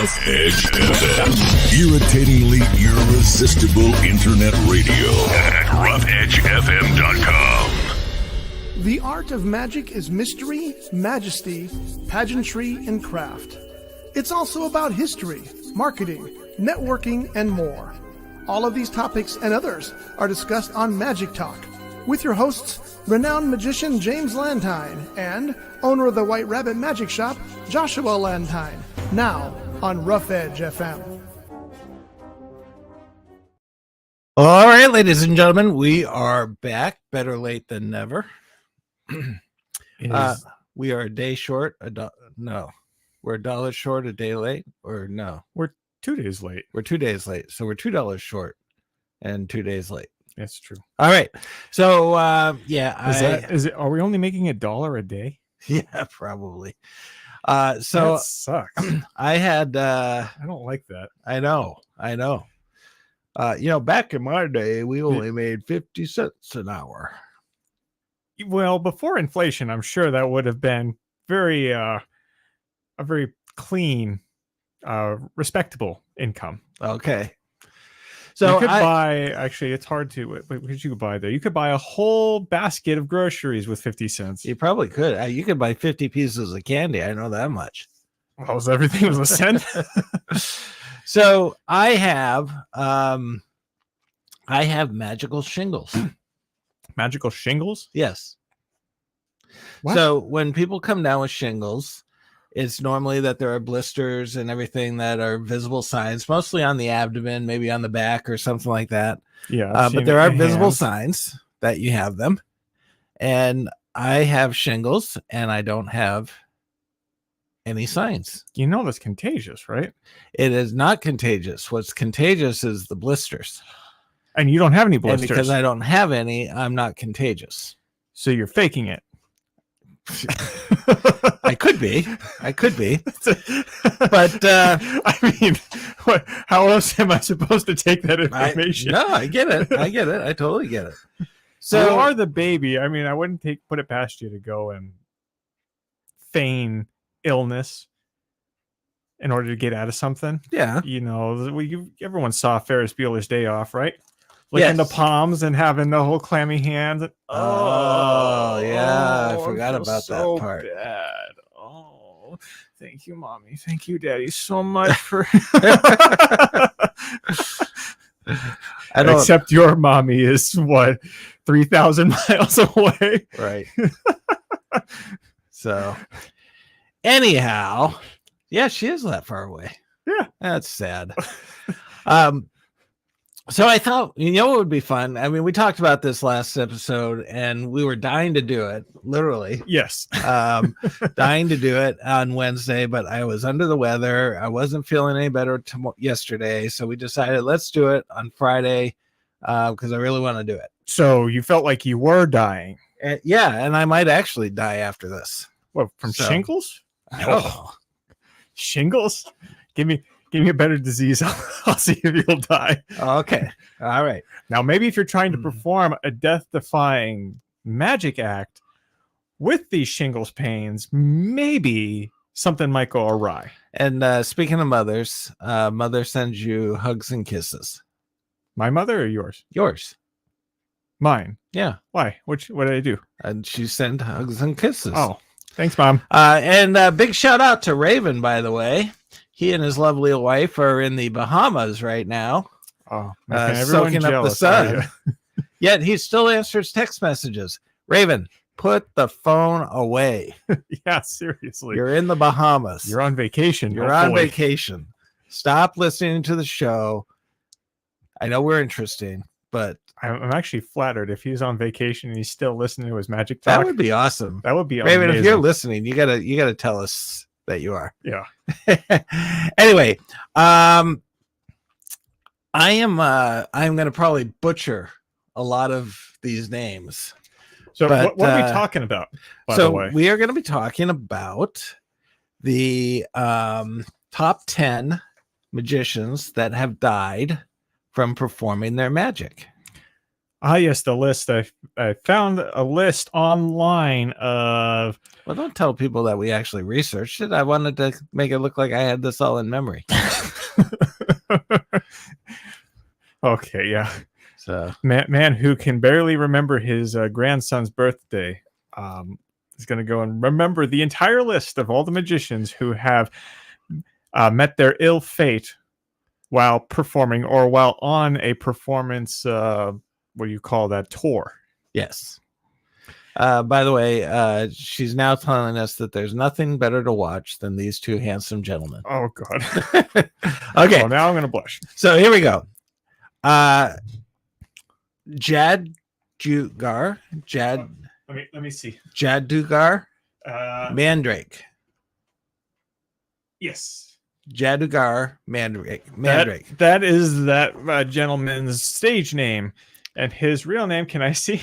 Rough Edge FM. Irritatingly irresistible internet radio at roughedgefm.com. The art of magic is mystery, majesty, pageantry, and craft. It's also about history, marketing, networking, and more. All of these topics and others are discussed on Magic Talk with your hosts, renowned magician James Lantine and owner of the White Rabbit Magic Shop, Joshua Lantine, now on Rough Edge FM. All right, ladies and gentlemen, we are back. Better late than never. We are a day short. No, we're $1 short, a day late, or no? We're 2 days late. We're 2 days late, so we're $2 short and 2 days late. That's true. All right, so Are we only making $1 a day? Yeah, probably. So that sucks. I had. I don't like that. I know. Back in my day, we only made 50 cents an hour. Well, before inflation, I'm sure that would have been a very clean, respectable income. Okay. So you could buy, actually, it's hard to, what could you buy there? You could buy a whole basket of groceries with 50 cents. You probably could. You could buy 50 pieces of candy. I know that much. Well, everything was a cent. So I have magical shingles. Magical shingles? Yes. What? So when people come down with shingles, it's normally that there are blisters and everything that are visible signs, mostly on the abdomen, maybe on the back or something like that. Yeah. But there are visible signs that you have them. And I have shingles and I don't have any signs. You know that's contagious, right? It is not contagious. What's contagious is the blisters. And you don't have any blisters. And because I don't have any, I'm not contagious. So you're faking it. I could be. But I mean, how else am I supposed to take that information? I get it. I totally get it. So you are the baby. I mean, I wouldn't put it past you to go and feign illness in order to get out of something. Yeah. Everyone saw Ferris Bueller's Day Off, right? Licking the palms and having the whole clammy hands. I forgot about that part. Bad. Oh, thank you, Mommy. Thank you, Daddy, so much for. Except your mommy is 3,000 miles away. Right. So, anyhow, yeah, she is that far away. Yeah, that's sad. So I thought, what would be fun? I mean, we talked about this last episode and we were dying to do it, literally. Yes. Dying to do it on Wednesday, but I was under the weather. I wasn't feeling any better yesterday. So we decided let's do it on Friday because I really want to do it. So you felt like you were dying. Yeah. And I might actually die after this. What, from shingles? No. Shingles? Give me a better disease. I'll see if you'll die. Okay. All right. Now, maybe if you're trying to perform a death-defying magic act with these shingles pains, maybe something might go awry. And speaking of mothers, mother sends you hugs and kisses. My mother or yours? Yours. Mine? Yeah. Why? What did I do? And she sent hugs and kisses. Oh, thanks, Mom. And big shout out to Raven, by the way. He and his lovely wife are in the Bahamas right now. Oh, soaking up the sun. Yet he still answers text messages. Raven, put the phone away. Yeah, seriously. You're in the Bahamas. You're on vacation. You're on vacation. Stop listening to the show. I know we're interesting, but I'm actually flattered if he's on vacation and he's still listening to his magic talk. That would be awesome. That would be Raven, amazing. if you're listening, you gotta tell us that you are. Yeah. Anyway, I'm going to probably butcher a lot of these names. So what are we talking about, by the way? We are going to be talking about the top 10 magicians that have died from performing their magic. Ah, yes, the list. I found a list online of. Well, don't tell people that we actually researched it. I wanted to make it look like I had this all in memory. Okay, yeah. So Man who can barely remember his grandson's birthday is going to go and remember the entire list of all the magicians who have met their ill fate while performing or while on a performance. What do you call that? Tour. yes. By the way, she's now telling us that there's nothing better to watch than these two handsome gentlemen. Oh God. Okay, Well, now I'm going to blush. so here we go. Jad Dugar, Let me see. Jad Dugar, Uh, Mandrake, yes. Jadugar Mandrake. That is that gentleman's stage name, and his real name. Can I see?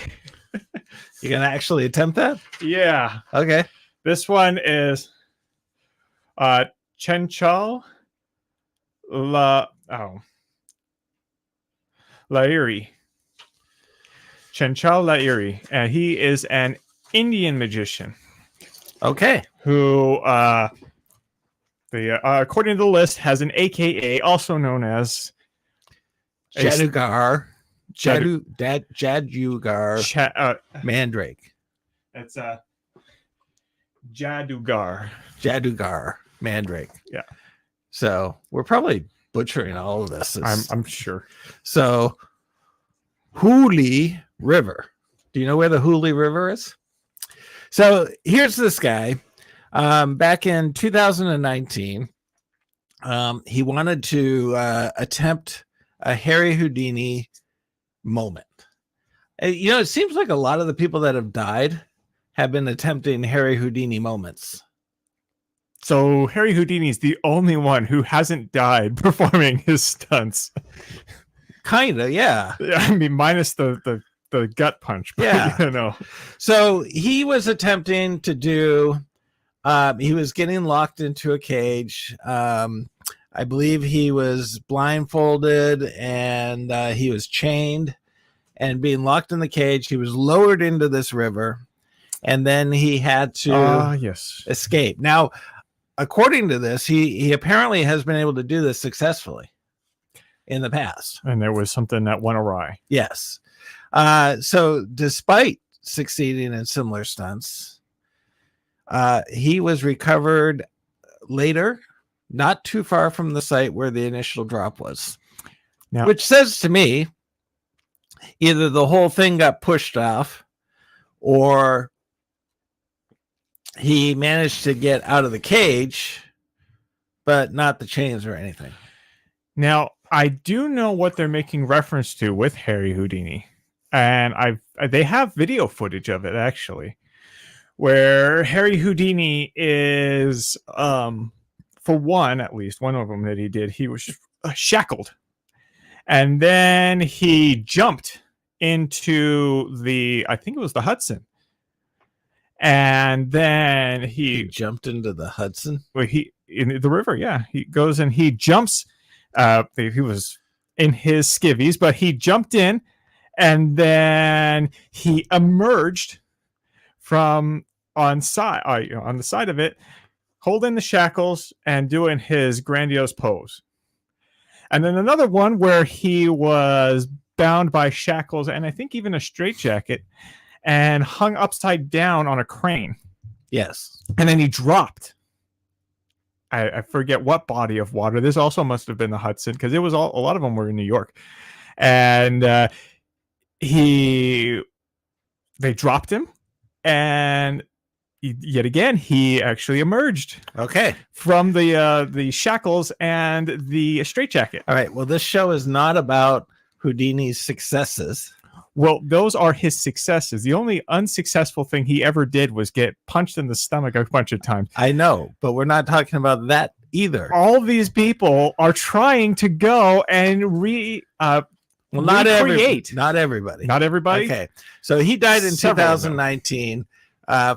You gonna actually attempt that? Yeah. Okay. This one is Chenchal Lairi. Chenchal Lairi, and he is an Indian magician Okay. who, according to the list, has an AKA, also known as Jadugar. Jadu- Jadugar Mandrake. It's Jadugar. Jadugar Mandrake. Yeah. So we're probably butchering all of this. I'm sure. So Hooghly River. Do you know where the Hooghly River is? So here's this guy. Back in 2019, he wanted to attempt a Harry Houdini moment. It seems like a lot of the people that have died have been attempting Harry Houdini moments. So Harry Houdini is the only one who hasn't died performing his stunts. Kind of, yeah. I mean, minus the gut punch. But, Yeah. So he was attempting to do. He was getting locked into a cage. I believe he was blindfolded and he was chained and being locked in the cage. He was lowered into this river, and then he had to escape. Now, according to this, he apparently has been able to do this successfully in the past. And there was something that went awry. Yes. So despite succeeding in similar stunts, he was recovered later, not too far from the site where the initial drop was. Now, which says to me, either the whole thing got pushed off or he managed to get out of the cage, but not the chains or anything. Now, I do know what they're making reference to with Harry Houdini. And they have video footage of it, actually, where Harry Houdini is, for one, at least one of them that he did, he was shackled. And then he jumped into I think it was the Hudson. And then he jumped into the Hudson? Well, in the river, yeah. He goes and he jumps. He was in his skivvies, but he jumped in. And then he emerged from on the side of it, holding the shackles and doing his grandiose pose. And then another one where he was bound by shackles and I think even a straitjacket and hung upside down on a crane. Yes. And then he dropped. I forget what body of water. This also must have been the Hudson because it was a lot of them were in New York. And they dropped him, and yet again he actually emerged. Okay, from the shackles and the straitjacket. All right. Well, this show is not about Houdini's successes. Well, those are his successes. The only unsuccessful thing he ever did was get punched in the stomach a bunch of times. I know, but we're not talking about that either. All these people are trying to go and not recreate. Not everybody. Not everybody. Okay. So he died in Several 2019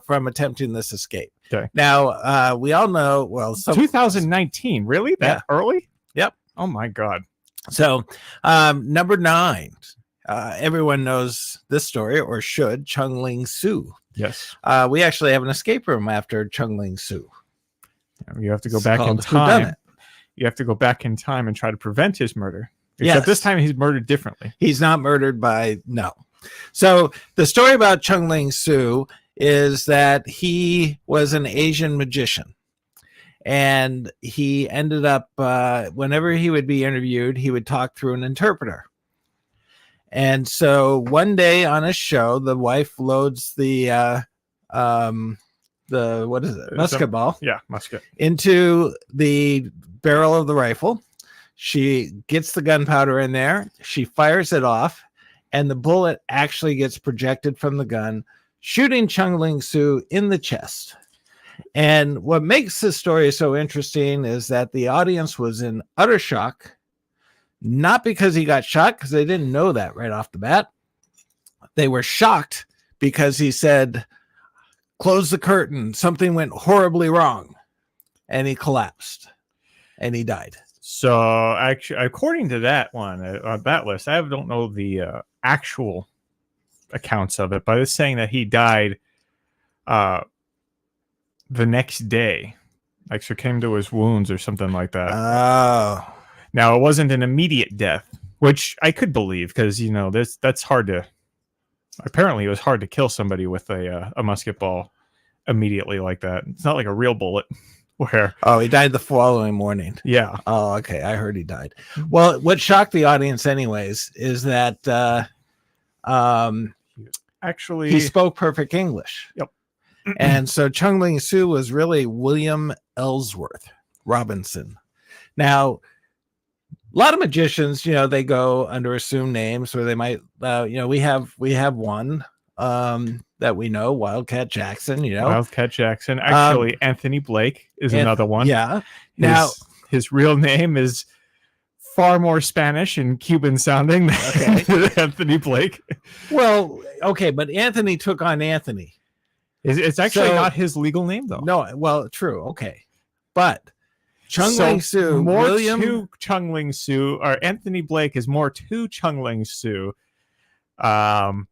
from attempting this escape. Okay. Now, we all know, 2019, really? That early? Yep. Oh my God. So, number 9, everyone knows this story, or should, Chung Ling Soo. Yes. We actually have an escape room after Chung Ling Soo. You have to go It's back in called Whodunit. time. You have to go back in time and try to prevent his murder. Yes. Except this time he's murdered differently. He's not murdered by, no. So the story about Chung Ling Soo is that he was an Asian magician. And he ended up, whenever he would be interviewed, he would talk through an interpreter. And so one day on a show, the wife loads the what is it, musket ball, Yeah, musket. into the barrel of the rifle. She gets the gunpowder in there. She fires it off, and the bullet actually gets projected from the gun, shooting Chung Ling Soo in the chest. And what makes this story so interesting is that the audience was in utter shock, not because he got shot, because they didn't know that right off the bat. They were shocked because he said, "Close the curtain. Something went horribly wrong." And he collapsed and he died. So, actually, according to that one, on that list, I don't know the actual accounts of it, but it's saying that he died the next day, like succumbed to his wounds or something like that. Oh, Now, it wasn't an immediate death, which I could believe because, that's hard to. Apparently, it was hard to kill somebody with a musket ball immediately like that. It's not like a real bullet where. oh, he died the following morning. Yeah. Oh, okay. I heard he died. Well, what shocked the audience, anyways, is that Actually, he spoke perfect English. Yep. And so Chung Ling Soo was really William Ellsworth Robinson. Now, a lot of magicians, they go under assumed names, or they might, we have one that we know, Wildcat Jackson. Wildcat Jackson. Actually, Anthony Blake is another one. Yeah. Now, his real name is far more Spanish and Cuban sounding than Anthony Blake. well, okay, but Anthony took on Anthony. It's actually not his legal name, though. No, well, true. Okay. But Chung Ling Soo, more William to Chung Ling Soo, or Anthony Blake is more to Chung Ling Soo than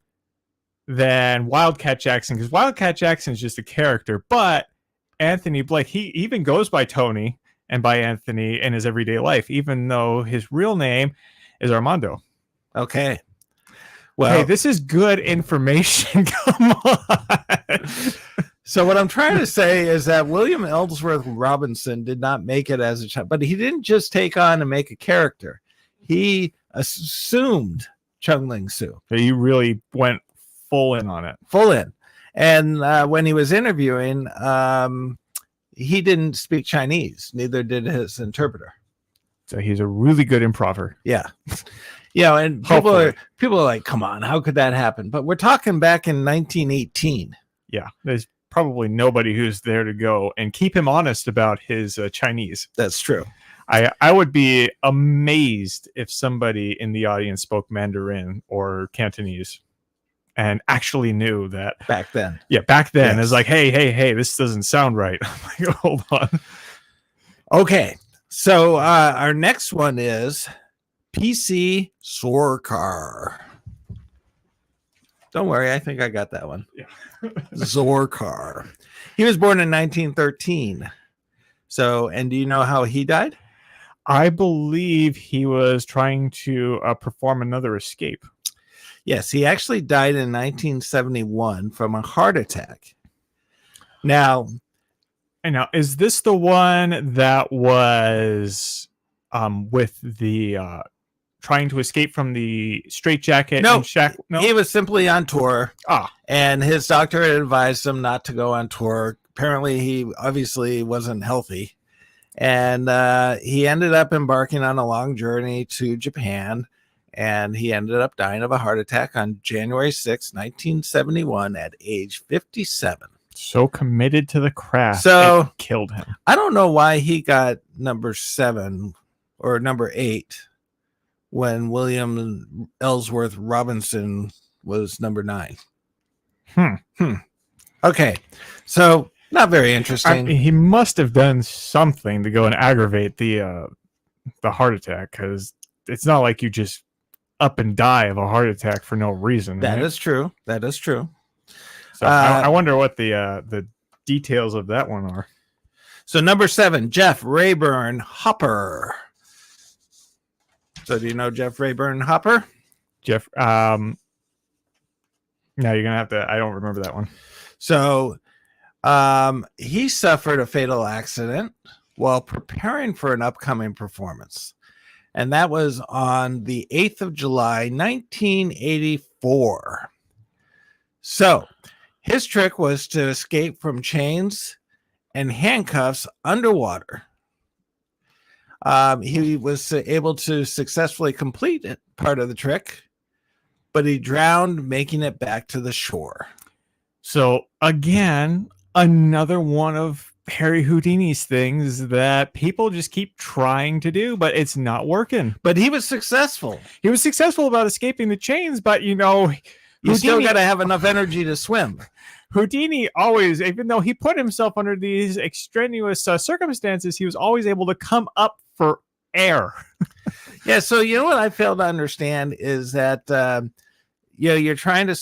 Wildcat Jackson, because Wildcat Jackson is just a character, but Anthony Blake, he even goes by Tony and by Anthony in his everyday life, even though his real name is Armando. Okay. Well, hey, this is good information. Come on. So what I'm trying to say is that William Ellsworth Robinson did not make it as a child, but he didn't just take on and make a character. He assumed Chung Ling Soo. He really went full in on it. Full in. And when he was interviewing, he didn't speak Chinese. Neither did his interpreter. So he's a really good improver. Yeah. And people are like, come on, how could that happen? But we're talking back in 1918. Yeah, there's probably nobody who's there to go and keep him honest about his Chinese. That's true. I would be amazed if somebody in the audience spoke Mandarin or Cantonese and actually knew that. Back then. Yeah, back then. Yes. It's like, hey, this doesn't sound right. I'm like, hold on. Okay. So our next one is PC Zorkar. Don't worry, I think I got that one. Yeah. Zorkar. He was born in 1913. So, and do you know how he died? I believe he was trying to perform another escape. Yes, he actually died in 1971 from a heart attack. Now, is this the one that was with the trying to escape from the straitjacket? No, no, he was simply on tour. Ah, And his doctor had advised him not to go on tour. Apparently, he obviously wasn't healthy. And he ended up embarking on a long journey to Japan. And he ended up dying of a heart attack on January 6, 1971 at age 57. so committed to the craft. So it killed him. I don't know why he got number 7 or number 8 when William Ellsworth Robinson was number 9. Okay. So not very interesting. He must have done something to go and aggravate the heart attack, because it's not like you just up and die of a heart attack for no reason. That right? is true. That is true. So I wonder what the details of that one are. So number 7, Jeff Rayburn Hopper. So do you know Jeff Rayburn Hopper? Jeff, no, you're gonna have to. I don't remember that one. So he suffered a fatal accident while preparing for an upcoming performance. And that was on the 8th of July, 1984. So his trick was to escape from chains and handcuffs underwater. He was able to successfully complete part of the trick, but he drowned, making it back to the shore. So again, another one of Harry Houdini's things that people just keep trying to do, but it's not working. But he was successful. He was successful about escaping the chains, but You Houdini, still got to have enough energy to swim. Houdini always, even though he put himself under these extraneous circumstances, he was always able to come up for air. Yeah, so you know what I fail to understand is that you're trying to.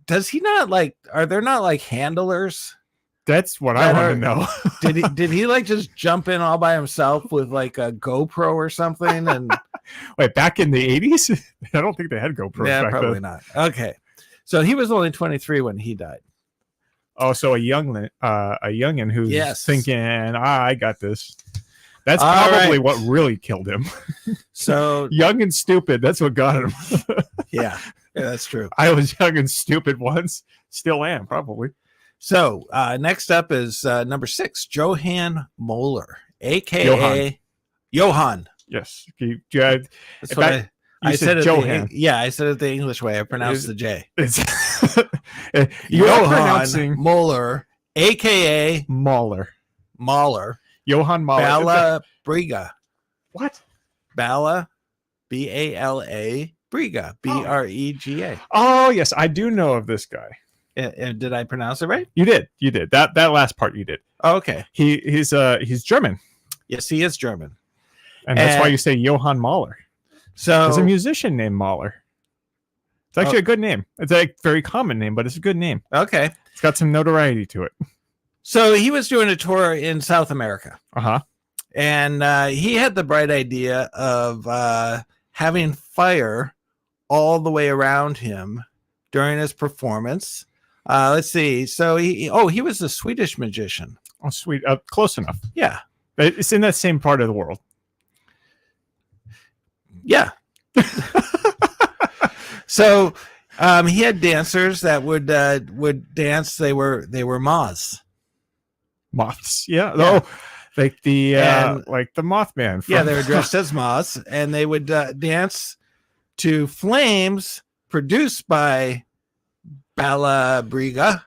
Does he not are there not handlers? That's what I want to know. Did he just jump in all by himself with a GoPro or something? And Wait, back in the 80s? I don't think they had GoPros yeah, back probably then. not. Okay, so he was only 23 when he died. Oh, so a youngin who's Yes. thinking, I got this. That's All probably right. what really killed him. So Young and stupid. That's what got him. yeah, that's true. I was young and stupid once. Still am, probably. So next up is number 6, Johann Moeller, aka Johann. Yes. That's If what I- I you said said it Johann. I said it the English way. I pronounced the J. It's you are Johann pronouncing Moeller, aka Mahler. Mahler, Johann Mahler. Bala Briga. What? Bala, Bala Briga, Brega. Oh, yes. I do know of this guy. Did I pronounce it right? You did. You did. That last part you did. Oh, okay. He's German. Yes, he is German. And that's why you say Johann Mahler. So There's a musician named Mahler. It's actually a good name. It's a very common name, but it's a good name. okay. It's got some notoriety to it. So he was doing a tour in South America. Uh-huh. And he had the bright idea of having fire all the way around him during his performance. Let's see. So he was a Swedish magician. Oh, sweet. Close enough. Yeah. It's in that same part of the world. Yeah. So he had dancers that would dance. They were moths. Moths. Yeah. Yeah. Oh, like the And- Mothman. Yeah, they were dressed as moths, and they would dance to flames produced by Bala Briga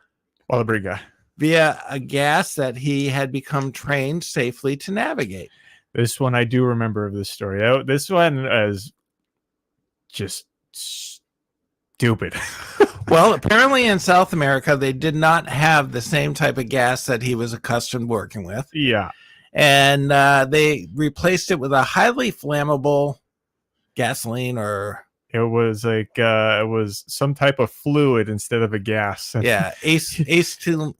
Wallabriga. via a gas that he had become trained safely to navigate. This one I do remember of this story. This one is just stupid. Well, apparently in South America, they did not have the same type of gas that he was accustomed working with. Yeah. And they replaced it with a highly flammable gasoline or It was like it was some type of fluid instead of a gas. acetylene.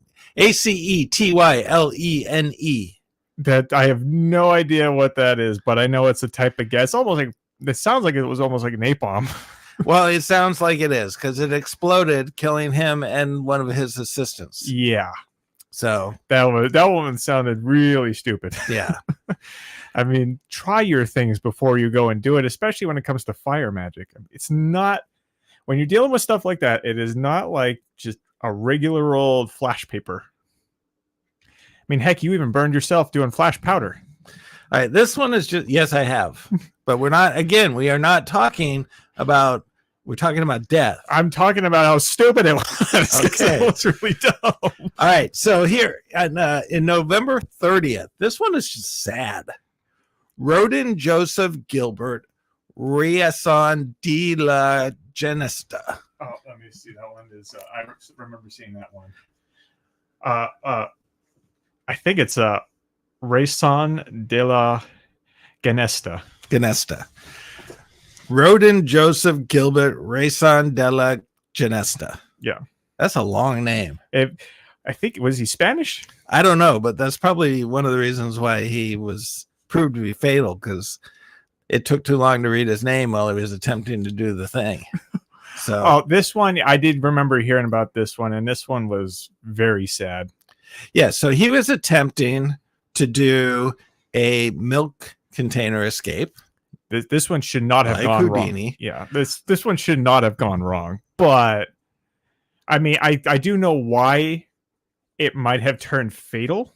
That I have no idea what that is, but I know it's a type of gas. It's almost like it sounds like it was almost like napalm. Well, it sounds like it is because it exploded, killing him and one of his assistants. Yeah. So That one sounded really stupid. yeah. I mean, try your things before you go and do it, especially when it comes to fire magic. It's not when you're dealing with stuff like that, it is not like just a regular old flash paper. I mean, heck, you even burned yourself doing flash powder. All right. This one is just, yes, I have, but we are not talking about, we're talking about death. I'm talking about how stupid it was. Okay. It was really dumb. All right. So here in November 30th, this one is just sad. Rodin Joseph Gilbert Riasson de la Genesta. Oh, let me see. That one is. I remember seeing that one. I think it's Raison de la Genesta. Genesta. Rodin Joseph Gilbert Rayson della Ginesta. Yeah. That's a long name. I think, was he Spanish? I don't know, but that's probably one of the reasons why he was proved to be fatal, because it took too long to read his name while he was attempting to do the thing. So, Oh, this one, I did remember hearing about this one, and this one was very sad. yeah, so he was attempting to do a milk container escape. This one should not have Like gone Houdini. wrong. Yeah, this one should not have gone wrong. But I mean, I do know why it might have turned fatal,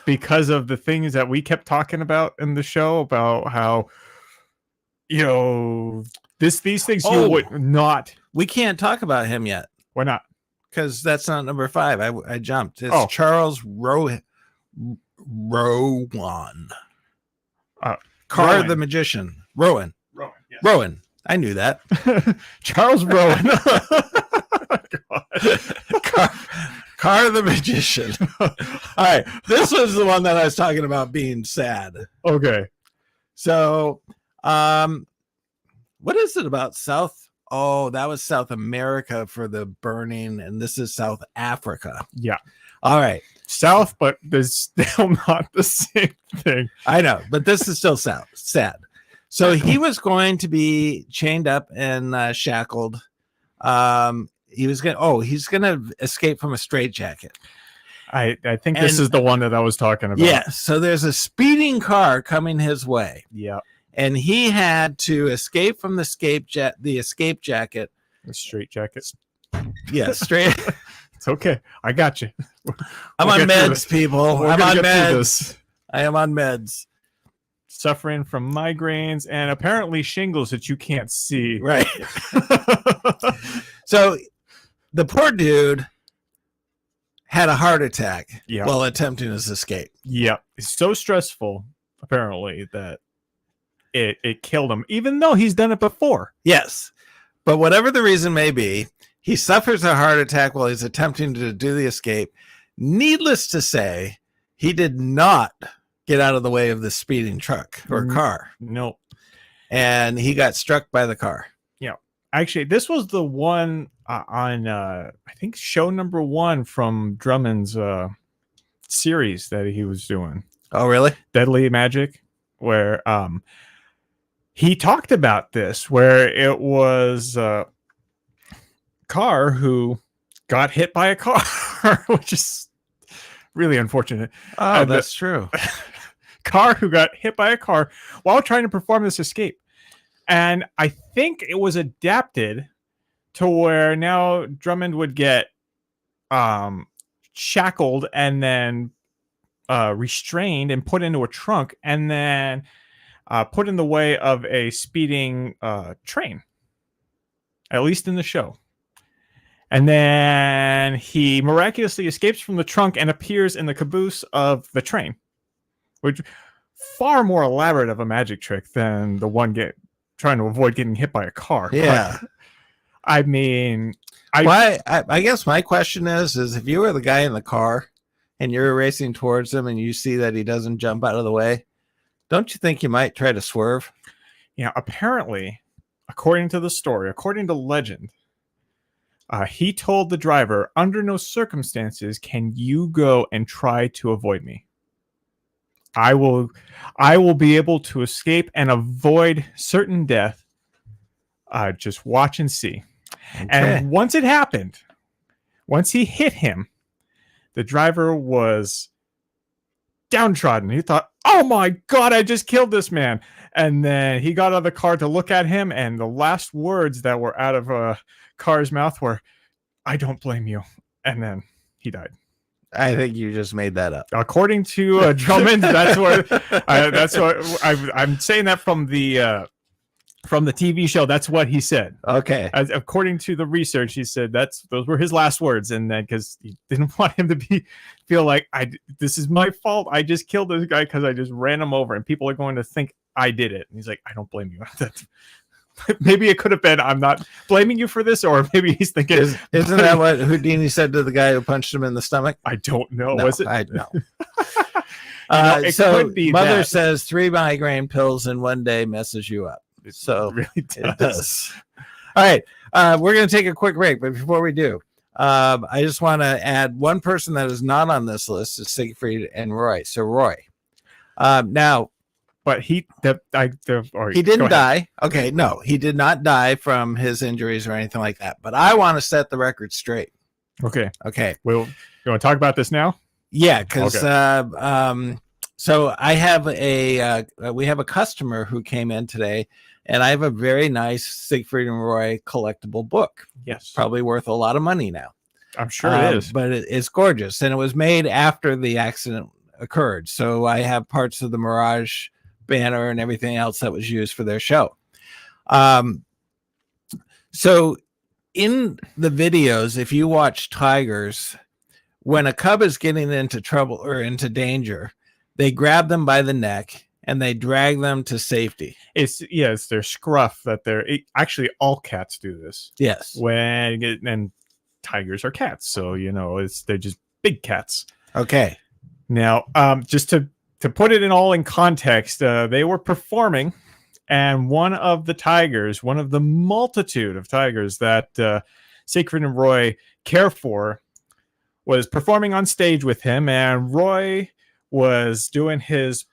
because of the things that we kept talking about in the show about how, you know, these things you would not. We can't talk about him yet Why not? because that's not number 5. I jumped. It's Oh. Charles Rowan. Carr Rowan. the Magician. Rowan. Rowan. Yes. Rowan. I knew that. Charles Rowan. Carr the Magician. All right. This was the one that I was talking about being sad. Okay. So, what is it about South? Oh, that was South America for the burning, and this is South Africa. Yeah. All right. South, but there's still not the same thing. I know, but this is still sad. So he was going to be chained up and shackled. He's going to escape from a straitjacket. I think this And- is the one that I was talking about. Yeah. So there's a speeding car coming his way, Yeah. and he had to escape from the escape jacket. The straight jacket. Yeah, straight. It's okay. I got you. I'm We'll on get through meds, this. people. We're I'm gonna on get through meds. this. I am on meds. Suffering from migraines and apparently shingles that you can't see. Right. So the poor dude had a heart attack Yeah. while attempting his escape. Yeah. It's so stressful, apparently, that it killed him, even though he's done it before. Yes. But whatever the reason may be, he suffers a heart attack while he's attempting to do the escape. Needless to say, he did not get out of the way of the speeding truck or car, No. and he got struck by the car. Actually, this was the one on, I think, show number 1 from Drummond's series that he was doing. Oh, really? Deadly Magic, where he talked about this, where it was Carr who got hit by a car, which is really unfortunate. Oh, And that's true. Carr who got hit by a car while trying to perform this escape. And I think it was adapted to where now Drummond would get shackled and then restrained and put into a trunk and then put in the way of a speeding train, at least in the show. And then he miraculously escapes from the trunk and appears in the caboose of the train, which far more elaborate of a magic trick than the one trying to avoid getting hit by a car. Yeah. But, I mean, I guess my question is if you were the guy in the car and you're racing towards him and you see that he doesn't jump out of the way, don't you think you might try to swerve? yeah, apparently, according to the story, according to legend, he told the driver, under no circumstances can you go and try to avoid me. I will be able to escape and avoid certain death. Just watch and see. Okay. And once it happened, once he hit him, the driver was downtrodden. He thought, oh my God, I just killed this man. And then he got out of the car to look at him. And the last words that were out of Carr's mouth were, I don't blame you. And then he died. I think you just made that up. According to Drummond, that's what I'm saying that from the TV show. That's what he said. Okay. According to the research, he said those were his last words, and then because he didn't want him to feel like this is my fault. I just killed this guy because I just ran him over, and people are going to think I did it. And he's like, I don't blame you. Maybe it could have been, I'm not blaming you for this, or maybe he's thinking, Isn't that what Houdini said to the guy who punched him in the stomach? I don't know. No, Was it? I know. It So could be mother that. says 3 migraine pills in one day messes you up. So really does. it does. All right. We're going to take a quick break, but before we do, I just want to add one person that is not on this list is Siegfried and Roy. So Roy. Now, But he didn't die. Okay, no, he did not die from his injuries or anything like that. But I want to set the record straight. Okay. Well, You want to talk about this now? yeah, because so I have we have a customer who came in today, and I have a very nice Siegfried and Roy collectible book. Yes. Probably worth a lot of money now. I'm sure it is. But it's gorgeous, and it was made after the accident occurred. So I have parts of the Mirage banner and everything else that was used for their show. So in the videos, if you watch tigers, when a cub is getting into trouble or into danger, they grab them by the neck and they drag them to safety. It's their scruff that actually all cats do this. Yes. And tigers are cats, so they're just big cats. Okay. Now, just to put it in context, they were performing, and one of the multitude of tigers that Siegfried and Roy care for, was performing on stage with him, and Roy was doing his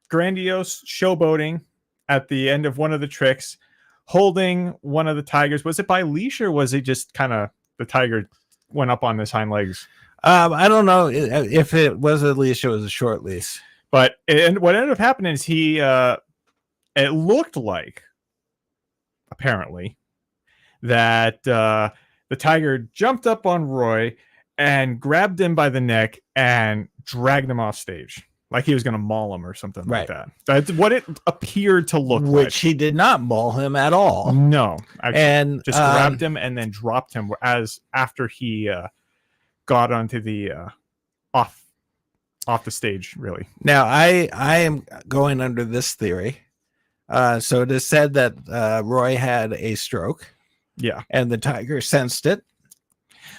grandiose showboating at the end of one of the tricks, holding one of the tigers. Was it by leash, or was it just kind of the tiger went up on his hind legs? I don't know if it was a leash, it was a short leash. But what ended up happening is it looked like, apparently, that the tiger jumped up on Roy and grabbed him by the neck and dragged him off stage, like he was going to maul him or something like that. That's what it appeared to look like. Which he did not maul him at all. No, actually, and just grabbed him and then dropped him after he got onto the off the stage, really. Now, I am going under this theory. So it is said that Roy had a stroke. Yeah. And the tiger sensed it.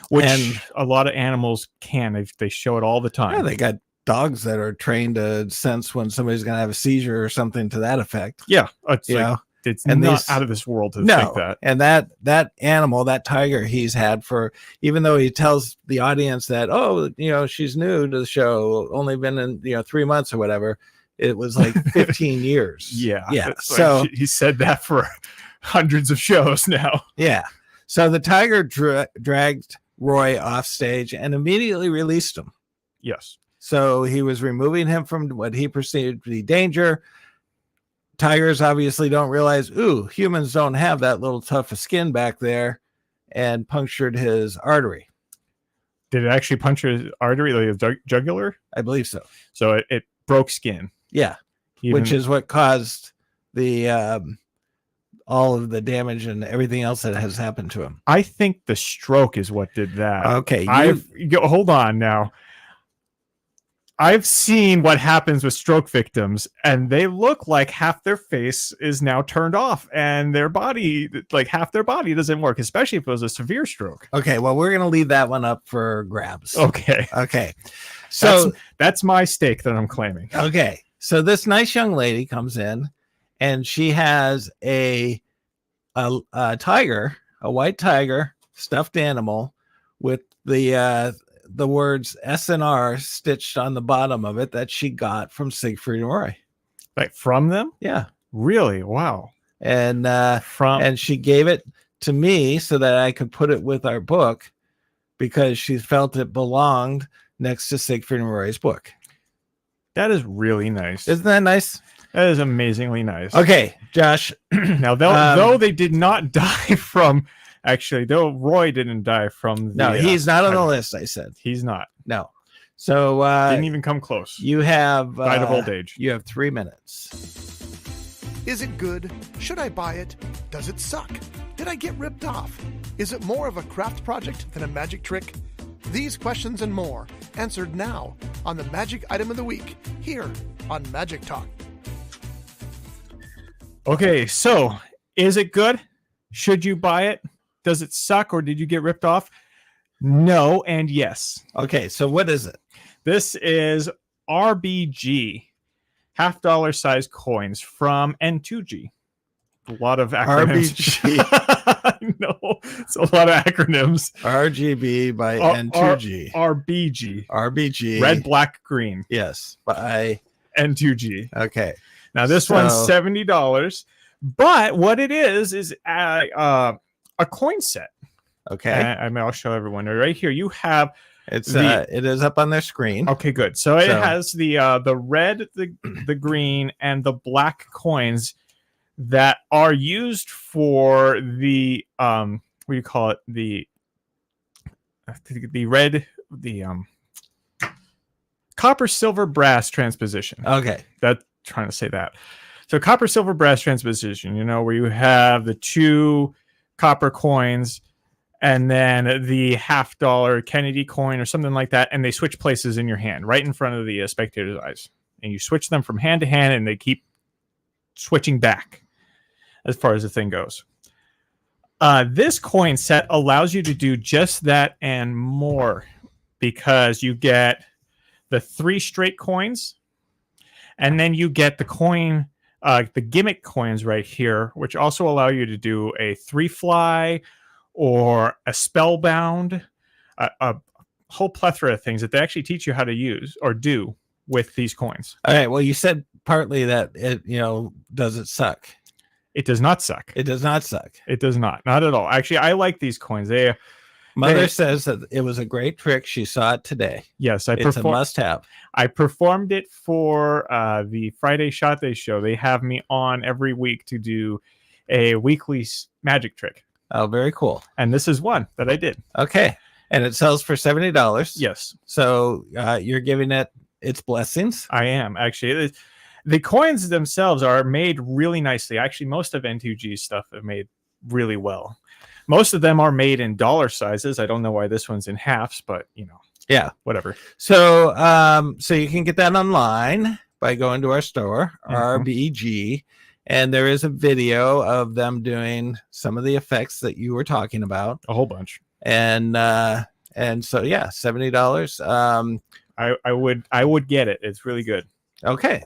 Which a lot of animals can. They show it all the time. Yeah, they got dogs that are trained to sense when somebody's going to have a seizure or something to that effect. Yeah. It's not out of this world to think that. And that animal, that tiger, he's had for, even though he tells the audience that, she's new to the show, only been in 3 months or whatever, it was like 15 years. Yeah. So he said that for hundreds of shows now. Yeah. So the tiger dragged Roy off stage and immediately released him. Yes. So he was removing him from what he perceived to be danger. Tigers obviously don't realize, humans don't have that little tough of skin back there, and punctured his artery. Did it actually puncture his artery, like his jugular? I believe so. So it broke skin. Yeah. Which is what caused the all of the damage and everything else that has happened to him. I think the stroke is what did that. Okay. Hold on now. I've seen what happens with stroke victims, and they look like half their face is now turned off, and their body, like half their body doesn't work, especially if it was a severe stroke. Okay, well, we're going to leave that one up for grabs. Okay. So that's my stake that I'm claiming. Okay. So this nice young lady comes in, and she has a tiger, a white tiger, stuffed animal with the words S&R stitched on the bottom of it that she got from Siegfried and Roy. Like from them? Yeah. Really? Wow. And and she gave it to me so that I could put it with our book because she felt it belonged next to Siegfried and Roy's book. That is really nice. Isn't that nice? That is amazingly nice. Okay, Josh. Now, though they did not die from... Actually, though Roy didn't die from the... No, he's not on the list, I said. He's not. No. So... didn't even come close. You have... died of old age. You have 3 minutes. Is it good? Should I buy it? Does it suck? Did I get ripped off? Is it more of a craft project than a magic trick? These questions and more answered now on the Magic Item of the Week here on Magic Talk. Okay, so is it good? Should you buy it? Does it suck, or did you get ripped off? No and yes. Okay, so what is it? This is RBG, $50 size coins from N2G. a lot of acronyms. RBG. No, it's a lot of acronyms. RGB by N2G. RBG. RBG. Red, black, green. Yes. By N2G. okay. Now this one's $70, but what it is a coin set. Okay. I'll show everyone right here. You have It is up on their screen. okay, good. So it has the red, the green, and the black coins that are used for the what do you call it? The red, the copper, silver, brass transposition. Okay. That's trying to say that. So copper, silver, brass transposition, where you have the 2 copper coins and then the $50 Kennedy coin or something like that, and they switch places in your hand right in front of the spectator's eyes. And you switch them from hand to hand, and they keep switching back as far as the thing goes. This coin set allows you to do just that and more, because you get the 3 straight coins, and then you get the coin, the gimmick coins right here, which also allow you to do a 3-fly or a spellbound, a whole plethora of things that they actually teach you how to use or do with these coins. All right. Well, you said partly that it, does it suck? It does not suck. It does not suck. It does not at all. Actually, I like these coins. Mother says that it was a great trick. She saw it today. Yes, it's a must-have. I performed it for the Friday Shot Day show. They have me on every week to do a weekly magic trick. Oh, very cool. And this is one that I did. Okay. And it sells for $70. Yes. So you're giving it its blessings? I am, actually. The coins themselves are made really nicely. Actually, most of N2G's stuff are made really well. Most of them are made in dollar sizes. I don't know why this one's in halves, but, yeah, whatever. So so you can get that online by going to our store, RBG. And there is a video of them doing some of the effects that you were talking about. A whole bunch. And so yeah, $70. I would get it. It's really good. Okay.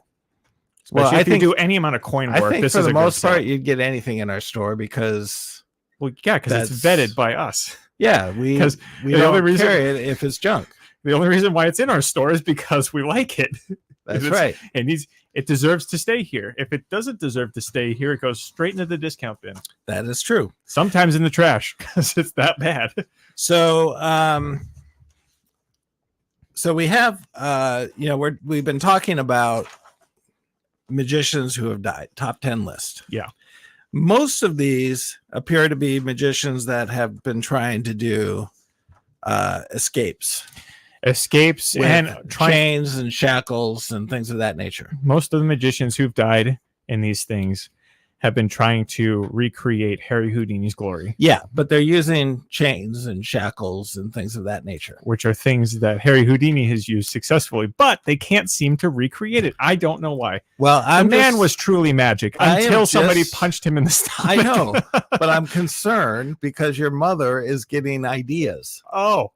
Well, if you do any amount of coin work, I think this for is the a most good part set. you'd get anything in our store because it's vetted by us. Yeah, we the don't only reason, carry it if it's junk. The only reason why it's in our store is because we like it. That's right. And it deserves to stay here. If it doesn't deserve to stay here, it goes straight into the discount bin. That is true. Sometimes in the trash because it's that bad. So so we have we've been talking about magicians who have died, top 10 list. Yeah. Most of these appear to be magicians that have been trying to do escapes and chains and shackles and things of that nature. Most of the magicians who've died in these things have been trying to recreate Harry Houdini's glory. Yeah, but they're using chains and shackles and things of that nature, which are things that Harry Houdini has used successfully, but they can't seem to recreate it. I don't know why. Well, the man was truly magic until somebody punched him in the stomach. I know, but I'm concerned because your mother is getting ideas. Oh,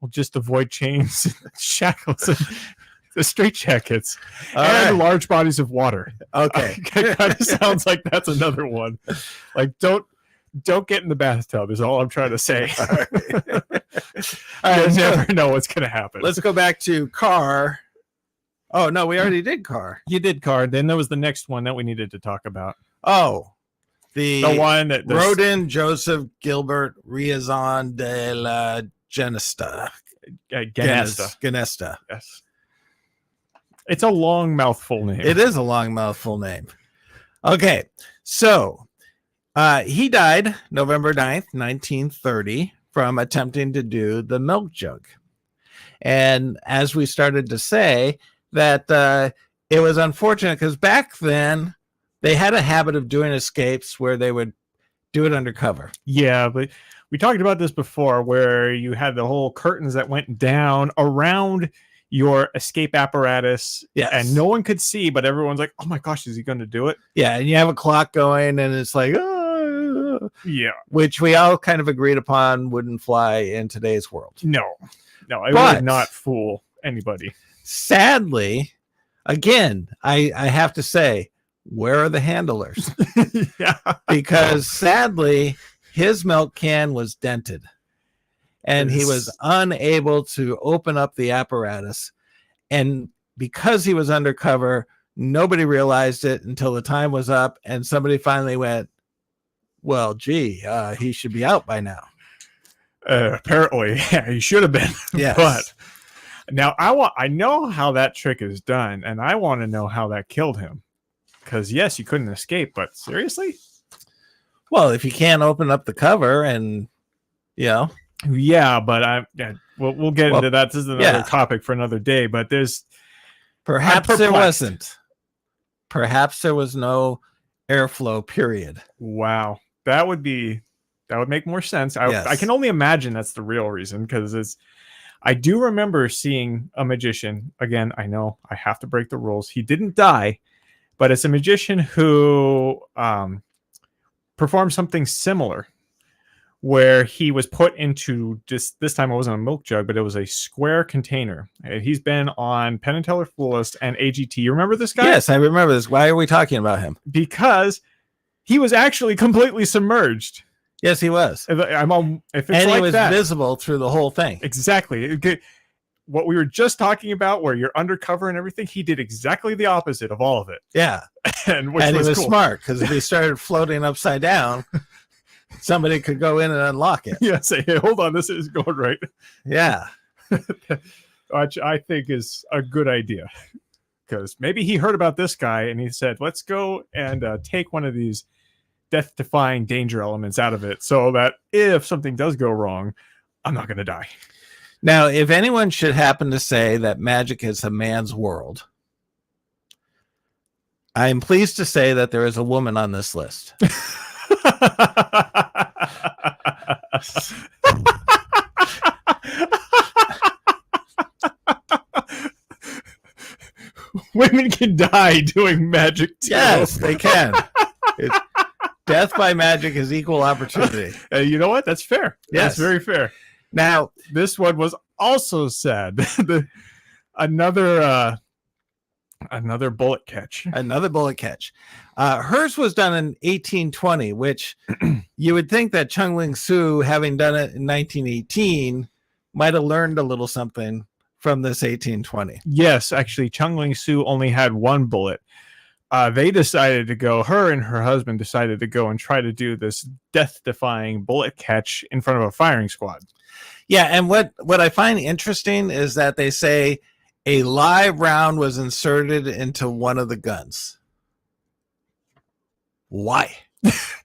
well, just avoid chains, shackles, and the straitjackets, and large bodies of water. Okay, it kind of sounds like that's another one. Like don't get in the bathtub is all I'm trying to say. All right, you never know what's going to happen. Let's go back to Carr. Oh no, we already did Carr. You did Carr. Then there was the next one that we needed to talk about. Oh, the one that Rodin Joseph Gilbert Riazon de la Genesta. Genesta. Yes. It's a long mouthful name. It is a long mouthful name. Okay, so he died November 9th, 1930, from attempting to do the milk jug. And as we started to say, that it was unfortunate because back then they had a habit of doing escapes where they would do it undercover. Yeah, but we talked about this before where you had the whole curtains that went down around your escape apparatus, yes, and no one could see, but everyone's like, oh my gosh, is he going to do it? Yeah, and you have a clock going and it's like, yeah, which we all kind of agreed upon wouldn't fly in today's world. No, it would not fool anybody. Sadly, again, I have to say, where are the handlers? Yeah. Because sadly, his milk can was dented and he was unable to open up the apparatus. And because he was undercover, nobody realized it until the time was up and somebody finally went, well, gee, he should be out by now. Apparently, yeah, he should have been. Yes. But now I know how that trick is done, and I want to know how that killed him. Because yes, you couldn't escape, but seriously? Well, if you can't open up the cover and, you know. Yeah, but we'll get into that. This is another topic for another day, but perhaps there wasn't. Perhaps there was no airflow, period. Wow. That would make more sense. I can only imagine that's the real reason, because I do remember seeing a magician. Again, I know I have to break the rules. He didn't die, but it's a magician who performed something similar, where he was put into this time it wasn't a milk jug, but it was a square container. He's been on Penn and Teller Fool List and AGT. You remember this guy? Yes, I remember this. Why are we talking about him? Because he was actually completely submerged. Yes, he was. If it's and like he was that, visible through the whole thing. Exactly. What we were just talking about, where you're undercover and everything, he did exactly the opposite of all of it. Yeah. and he was cool. smart, because if he started floating upside down, somebody could go in and unlock it. Yeah, say, hey, hold on, this is going right. Yeah. Which I think is a good idea. Because maybe he heard about this guy and he said, let's go and take one of these death-defying danger elements out of it, so that if something does go wrong, I'm not going to die. Now, if anyone should happen to say that magic is a man's world, I am pleased to say that there is a woman on this list. Women can die doing magic too. Yes, they can. Death by magic is equal opportunity. You know what? That's fair. Yes. That's very fair. Now, this one was also sad. Another bullet catch. Another bullet catch. Hers was done in 1820, which you would think that Chung Ling Soo, having done it in 1918, might have learned a little something from this 1820. Yes, actually, Chung Ling Soo only had one bullet. They decided to go, her and her husband decided to go and try to do this death-defying bullet catch in front of a firing squad. Yeah, and what I find interesting is that they say a live round was inserted into one of the guns. Why?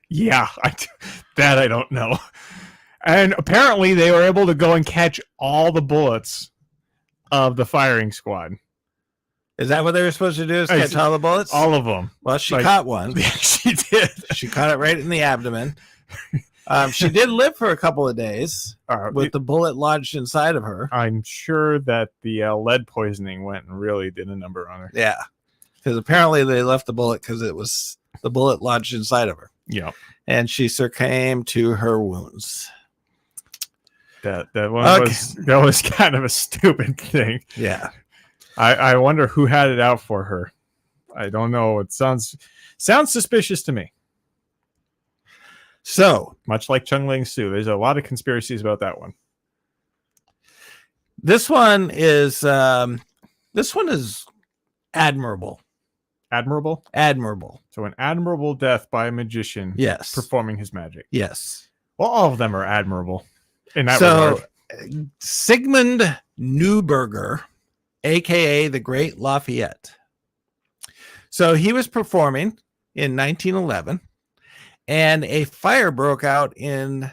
Yeah, I don't know. And apparently they were able to go and catch all the bullets of the firing squad. Is that what they were supposed to do? Is catch all the bullets? All of them. Well, she caught one. She did. She caught it right in the abdomen. She did live for a couple of days with the bullet lodged inside of her. I'm sure that the lead poisoning went and really did a number on her. Yeah, because apparently they left the bullet because it was the bullet lodged inside of her. Yeah, and she succumbed to her wounds. That was kind of a stupid thing. Yeah, I wonder who had it out for her. I don't know. It sounds suspicious to me. So, much like Chung Ling Soo, there's a lot of conspiracies about that one. This one is admirable. Admirable? Admirable. So an admirable death by a magician. Yes. Performing his magic. Yes. Well, all of them are admirable in that regard. Sigmund Neuberger, a.k.a. the Great Lafayette. So he was performing in 1911. And a fire broke out in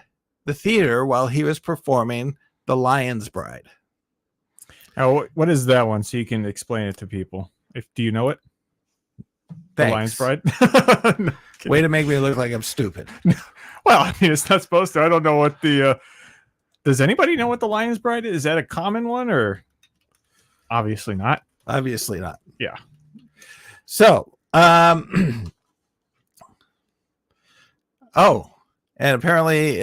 the theater while he was performing The Lion's Bride. Now, what is that one? So you can explain it to people. Do you know it? Thanks. The Lion's Bride? No, way to make me look like I'm stupid. Well, I mean, it's not supposed to. I don't know what the... Does anybody know what The Lion's Bride is? Is that a common one or... Obviously not. Obviously not. Yeah. So, oh, and apparently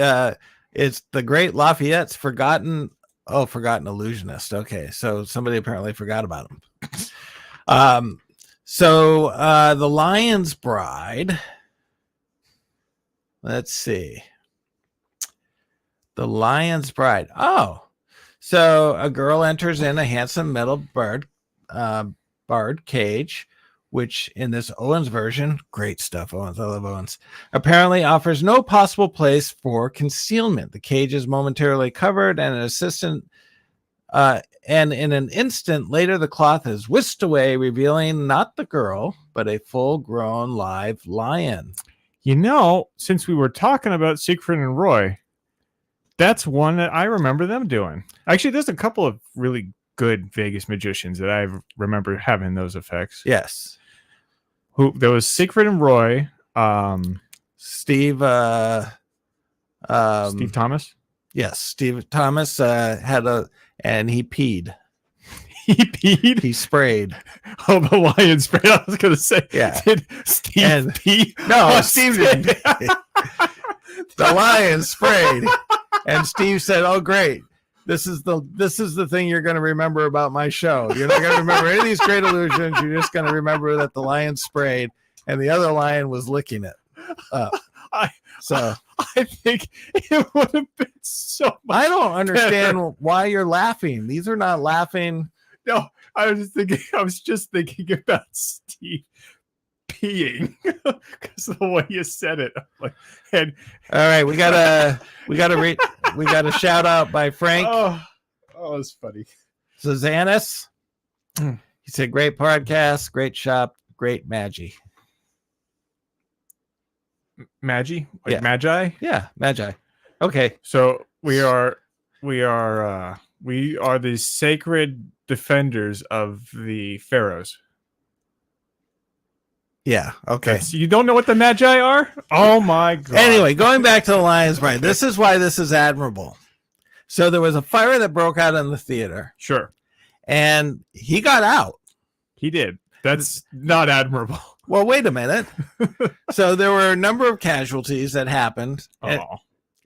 it's the Great Lafayette's Forgotten Illusionist. Okay, so somebody apparently forgot about him. So the Lion's Bride. Let's see. The Lion's Bride. Oh, so a girl enters in a handsome metal barred cage, which in this Owens version, great stuff, Owens, I love Owens, apparently offers no possible place for concealment. The cage is momentarily covered, and and in an instant later, the cloth is whisked away, revealing not the girl, but a full-grown live lion. Since we were talking about Siegfried and Roy, that's one that I remember them doing. Actually, there's a couple of really good Vegas magicians that I remember having those effects. Yes. There was Siegfried and Roy, Steve Thomas. Yes, Steve Thomas and he peed. He peed. He sprayed. Oh, the lion sprayed. I was going to say, yeah. Did Steve pee? No, Steve didn't. The lion sprayed, and Steve said, "Oh, great! This is the thing you're going to remember about my show. You're not going to remember any of these great illusions. You're just going to remember that the lion sprayed, and the other lion was licking it up." I think it would have been so much I don't understand better. why you're laughing. These are not laughing. No, I was just thinking about Steve peeing because the way you said it. All right, we got a shout out by Frank. Oh, it's funny. Suzanis. He said, "Great podcast, great shop, great Magi." Magi? Like yeah. Magi? Yeah, Magi. Okay. So we are the sacred defenders of the pharaohs. Yeah, okay. You don't know what the Magi are? Oh my god. Anyway, going back to the Lion's Bride. This is why this is admirable. So there was a fire that broke out in the theater. Sure. And he got out. He did. That's not admirable. Well, wait a minute. So there were a number of casualties that happened,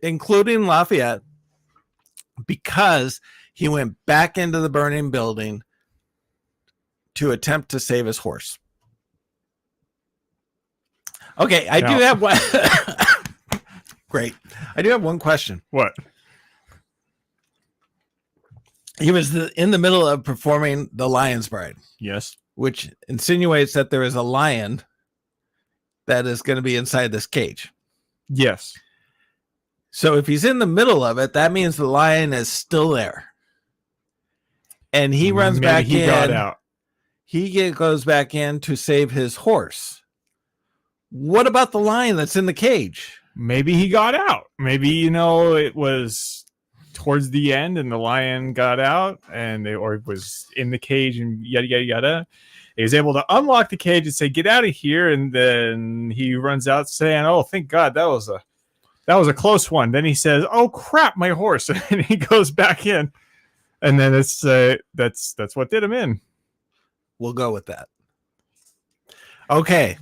including Lafayette, because he went back into the burning building to attempt to save his horse. Okay, I do have one. Great. I do have one question. What? He was in the middle of performing The Lion's Bride. Yes. Which insinuates that there is a lion that is going to be inside this cage. Yes. So if he's in the middle of it, that means the lion is still there. And he runs back in. He got out. He goes back in to save his horse. What about the lion that's in the cage? Maybe he got out. Maybe, it was towards the end and the lion got out or was in the cage and yada, yada, yada. He was able to unlock the cage and say, "Get out of here." And then he runs out saying, "Oh, thank God, that was a close one." Then he says, "Oh crap, my horse." And he goes back in. And then it's that's what did him in. We'll go with that. Okay.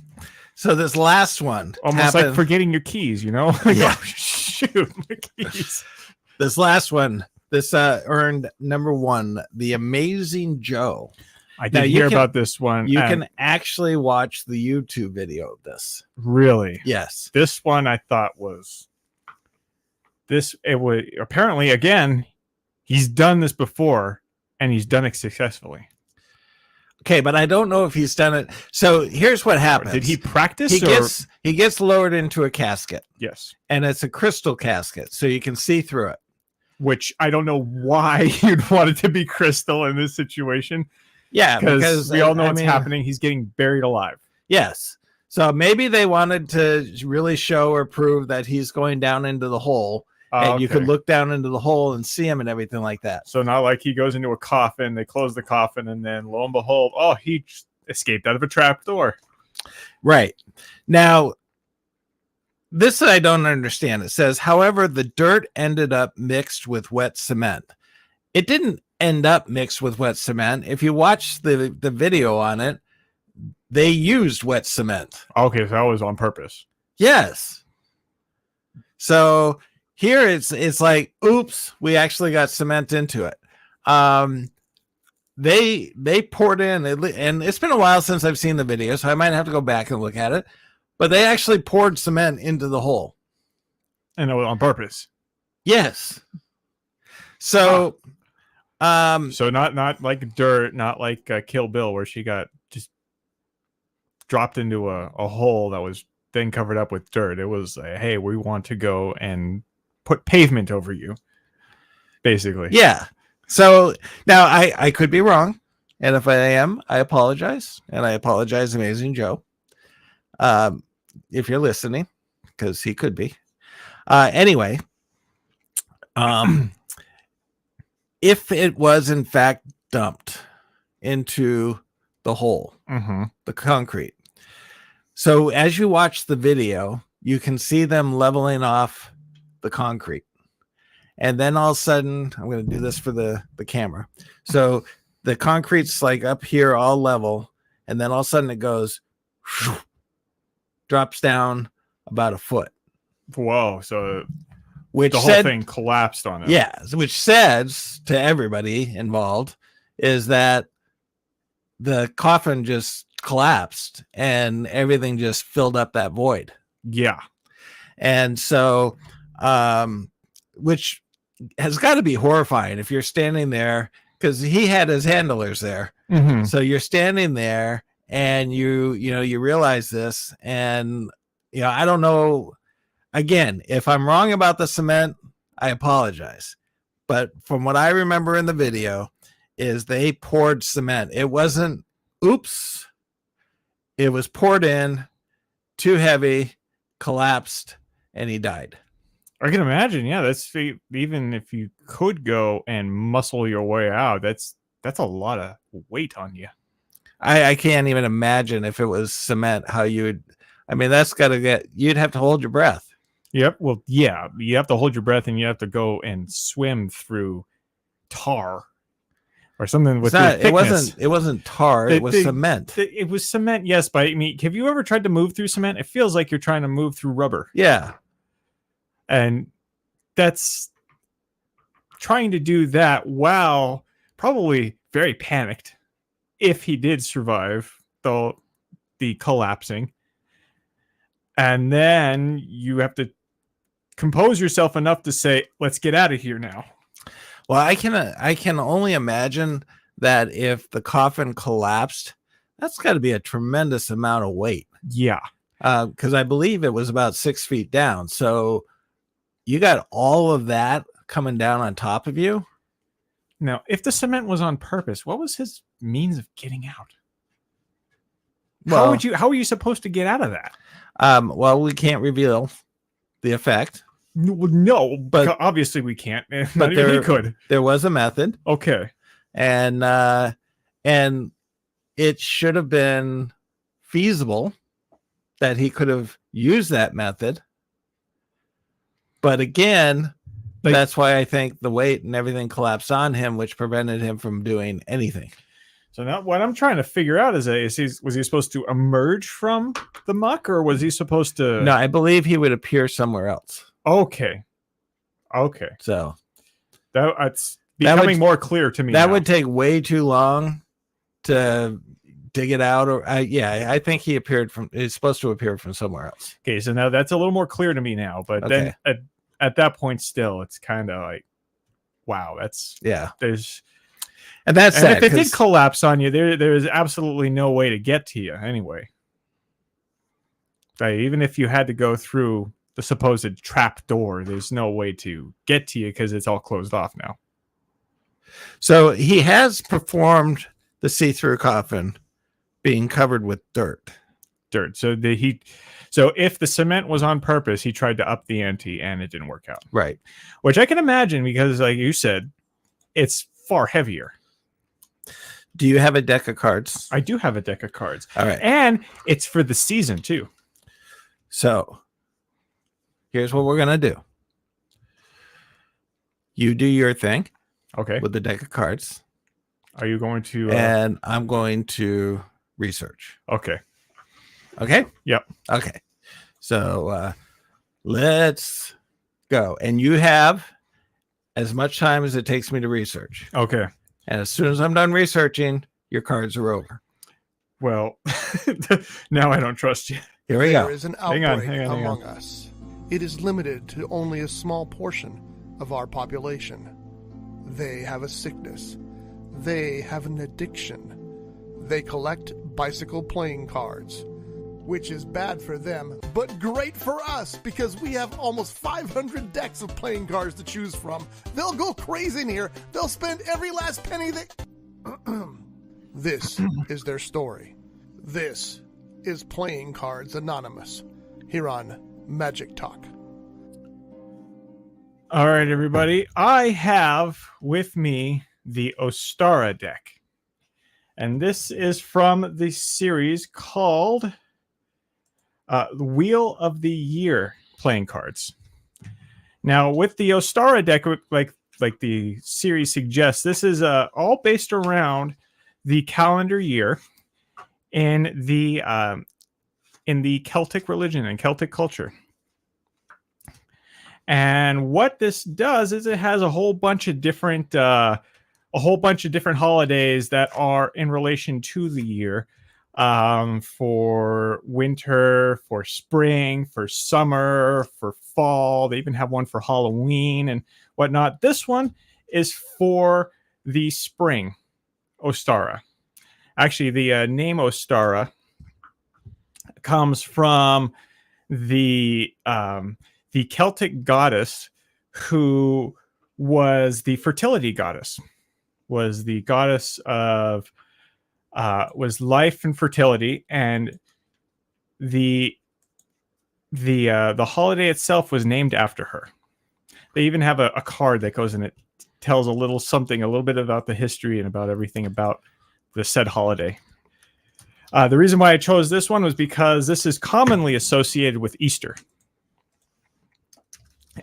So this last one. Almost like forgetting your keys, Yeah. Oh, shoot, my keys. This last one, earned number 1, The Amazing Joe. I did hear about this one. You can actually watch the YouTube video of this. Really? Yes. This one I thought it was apparently, again, he's done this before and he's done it successfully. Okay, but I don't know if he's done it. So here's what happens. Did he practice? He gets lowered into a casket. Yes. And it's a crystal casket, so you can see through it. Which I don't know why you'd want it to be crystal in this situation. Yeah, because we all know what's happening. He's getting buried alive. Yes. So maybe they wanted to really show or prove that he's going down into the hole. And you could look down into the hole and see him and everything like that. So not like he goes into a coffin, they close the coffin, and then lo and behold, he escaped out of a trap door. Right. Now, this I don't understand. It says, however, the dirt ended up mixed with wet cement. It didn't end up mixed with wet cement. If you watch the video on it, they used wet cement. Okay, so that was on purpose. Yes. So here it's like, oops, we actually got cement into it. they poured in, and it's been a while since I've seen the video, so I might have to go back and look at it. But they actually poured cement into the hole. And on purpose. Yes. So, so not like dirt, not like Kill Bill, where she got just dropped into a hole that was then covered up with dirt. It was hey, we want to go and put pavement over you, basically. Yeah. So now I could be wrong, and if I am, I apologize, and I apologize, Amazing Joe, if you're listening, because he could be. Anyway, if it was in fact dumped into the hole, the concrete. So as you watch the video, you can see them leveling off the concrete. And then all of a sudden, I'm going to do this for the camera. So the concrete's like up here, all level. And then all of a sudden it goes, drops down about a foot. Whoa. So which the whole thing collapsed on it. Yeah. Which says to everybody involved is that the coffin just collapsed and everything just filled up that void. Yeah. And so, which has got to be horrifying if you're standing there, because he had his handlers there. So you're standing there and you realize this, and I don't know. Again, if I'm wrong about the cement, I apologize. But from what I remember in the video is they poured cement. It wasn't oops. It was poured in, too heavy, collapsed, and he died. I can imagine. Yeah, that's even if you could go and muscle your way out, that's a lot of weight on you. I can't even imagine if it was cement, how you would. I mean, that's got to you'd have to hold your breath. Yep. Well, yeah, you have to hold your breath and you have to go and swim through tar or something with the thickness. It wasn't tar. It was cement. It was cement. Yes. But I mean, have you ever tried to move through cement? It feels like you're trying to move through rubber. Yeah. And that's trying to do that while probably very panicked if he did survive the collapsing. And then you have to compose yourself enough to say, let's get out of here now. Well, I can only imagine that if the coffin collapsed, that's got to be a tremendous amount of weight. Yeah. Because I believe it was about 6 feet down. So you got all of that coming down on top of you. Now, if the cement was on purpose, what was his means of getting out? Well, how are you supposed to get out of that? Well, we can't reveal the effect. No, but obviously we can't. But he could. There was a method. Okay. And it should have been feasible that he could have used that method. But again, that's why I think the weight and everything collapsed on him, which prevented him from doing anything. So now what I'm trying to figure out is was he supposed to emerge from the muck, or was he supposed to? No, I believe he would appear somewhere else. Okay. So that's becoming more clear to me. That now. would take way too long to dig it out. Or I think he appeared from. He's supposed to appear from somewhere else. Okay, so now that's a little more clear to me now. But then at that point, still, it's kind of like, wow, there's. And that's sad, if it did collapse on you, there is absolutely no way to get to you anyway. Even if you had to go through the supposed trap door, there's no way to get to you because it's all closed off now. So he has performed the see-through coffin being covered with dirt. So if the cement was on purpose, he tried to up the ante and it didn't work out. Right. Which I can imagine because, like you said, it's far heavier. Do you have a deck of cards? I do have a deck of cards. All right. And it's for the season too. So here's what we're going to do. You do your thing. Okay. With the deck of cards. Are you going to... And I'm going to research. Okay. Okay? Yep. Okay. So let's go. And you have as much time as it takes me to research. Okay. And as soon as I'm done researching, your cards are over. Well, now I don't trust you. Here we There go. is an Hang on, outbreak hang on. among us. It is limited to only a small portion of our population. They have a sickness. They have an addiction. They collect bicycle playing cards, which is bad for them, but great for us because we have almost 500 decks of playing cards to choose from. They'll go crazy in here. They'll spend every last penny they... This is their story. This is Playing Cards Anonymous here on Magic Talk. All right, everybody. I have with me the Ostara deck. And this is from the series called the Wheel of the Year playing cards. Now, with the Ostara deck, like the series suggests, this is all based around the calendar year in the Celtic religion and Celtic culture. And what this does is it has a whole bunch of different holidays that are in relation to the year, for winter, for spring, for summer, for fall. They even have one for Halloween and whatnot. This one is for the spring Ostara. Actually, the name Ostara comes from the Celtic goddess who was the fertility goddess, was the goddess of was life and fertility, and the holiday itself was named after her. They even have a card that goes in it, tells a little bit about the history and about everything about the said holiday. The reason why I chose this one was because this is commonly associated with Easter.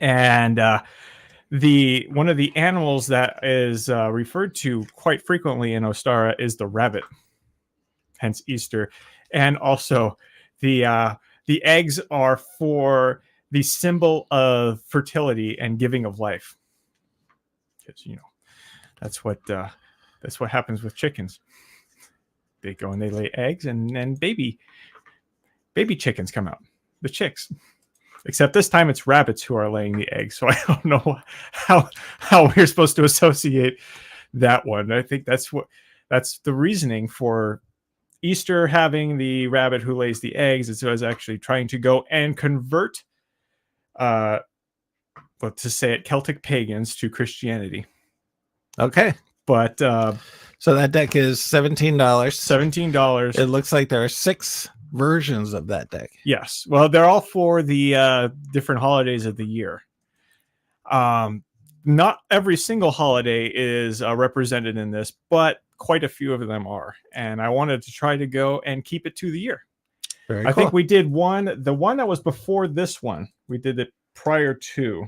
And one of the animals that is referred to quite frequently in Ostara is the rabbit, hence Easter. And also the eggs are for the symbol of fertility and giving of life. Because, that's what happens with chickens. They go and they lay eggs, and then baby chickens come out, the chicks. Except this time it's rabbits who are laying the eggs. So I don't know how we're supposed to associate that one. I think that's the reasoning for Easter having the rabbit who lays the eggs. It was actually trying to go and convert, to say it, Celtic pagans to Christianity. Okay. But so that deck is $17. $17. It looks like there are 6 versions of that deck. Yes. Well, they're all for the different holidays of the year. Not every single holiday is represented in this, but quite a few of them are. And I wanted to try to go and keep it to the year. Very I cool. think we did the one that was before this one. We did it prior to.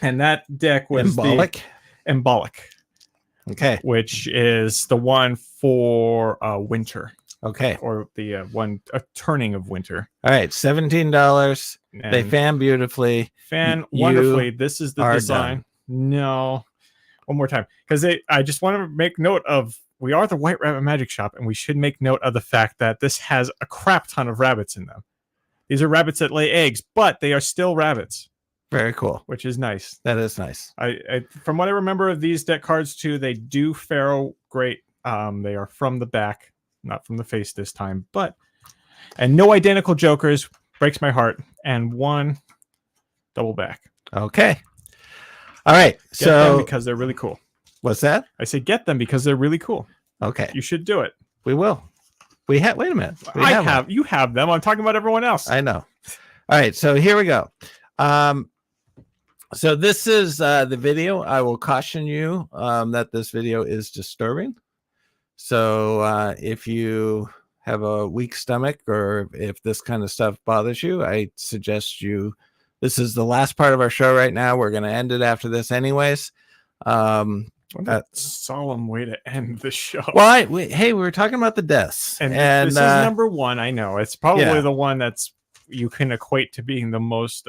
And that deck was Embolic. Embolic. Okay. Which is the one for winter. Okay. Or the a turning of winter. All right. $17. And They fan beautifully. fan You wonderfully. This is the are design. done. No. One more time. Because I just want to make note of, we are the White Rabbit Magic Shop, and we should make note of the fact that this has a crap ton of rabbits in them. These are rabbits that lay eggs, but they are still rabbits. Very cool. Which is nice. That is nice. I from what I remember of these deck cards too, they do fare great. They are from the back, not from the face this time, and no identical jokers, breaks my heart, and one double back. Okay. All right. Get them So because they're really cool. what's that? I say get them because they're really cool. Okay. You should do it. We will. Wait a minute. We You have them. I'm talking about everyone else. I know. All right. So here we go. So this is the video. I will caution you that this video is disturbing. So if you have a weak stomach or if this kind of stuff bothers you, I suggest this is the last part of our show right now. We're going to end it after this anyways. What a solemn way to end the show. Well, we were talking about the deaths. And this is number one. I know. It's probably the one that's you can equate to being the most